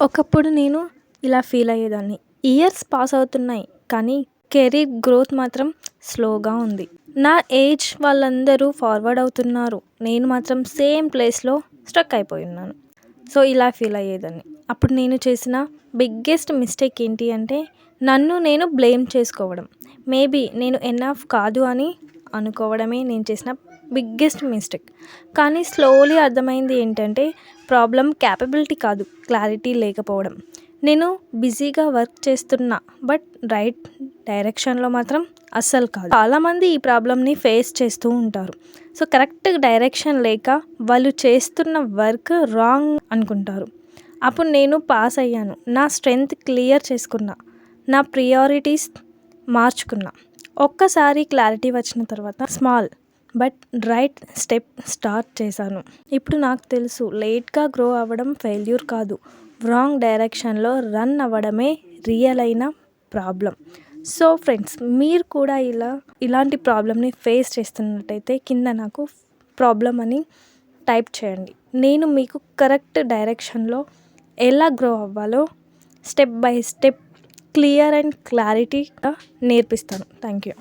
ఒకప్పుడు నేను ఇలా ఫీల్ అయ్యేదాన్ని. ఇయర్స్ పాస్ అవుతున్నాయి కానీ కెరీర్ గ్రోత్ మాత్రం స్లోగా ఉంది. నా ఏజ్ వాళ్ళందరూ ఫార్వర్డ్ అవుతున్నారు. నేను మాత్రం సేమ్ ప్లేస్లో స్ట్రక్ అయిపోయి ఉన్నాను. సో ఇలా ఫీల్ అయ్యేదాన్ని. అప్పుడు నేను చేసిన బిగ్గెస్ట్ మిస్టేక్ ఏంటి అంటే నన్ను నేను బ్లేమ్ చేసుకోవడం. మేబీ నేను ఎనఫ్ కాదు అని అనుకోవడమే నేను చేసిన బిగ్గెస్ట్ మిస్టేక్. కానీ స్లోలీ అర్థమైంది ఏంటంటే ప్రాబ్లం క్యాపబిలిటీ కాదు, క్లారిటీ లేకపోవడం. నేను బిజీగా వర్క్ చేస్తున్నా బట్ రైట్ డైరెక్షన్లో మాత్రం అస్సలు కాదు. చాలామంది ఈ ప్రాబ్లమ్ని ఫేస్ చేస్తూ ఉంటారు. సో కరెక్ట్ డైరెక్షన్ లేక వాళ్ళు చేస్తున్న వర్క్ రాంగ్ అనుకుంటారు. అప్పుడు నేను పాస్ అయ్యాను. నా స్ట్రెంగ్త్ క్లియర్ చేసుకున్నా, నా ప్రియారిటీస్ మార్చుకున్నా. ఒక్కసారి క్లారిటీ వచ్చిన తర్వాత small but right step start చేశాను. ఇప్పుడు నాకు తెలుసు లేట్గా గ్రో అవ్వడం ఫెయిల్యూర్ కాదు, రాంగ్ డైరెక్షన్లో రన్ అవ్వడమే రియల్ అయిన ప్రాబ్లం. సో ఫ్రెండ్స్, మీరు కూడా ఇలాంటి ప్రాబ్లమ్ని ఫేస్ చేస్తున్నట్టయితే కింద నాకు ప్రాబ్లం అని టైప్ చేయండి. నేను మీకు కరెక్ట్ డైరెక్షన్లో ఎలా గ్రో అవ్వాలో step by step clear and క్లారిటీగా నేర్పిస్తాను. Thank you.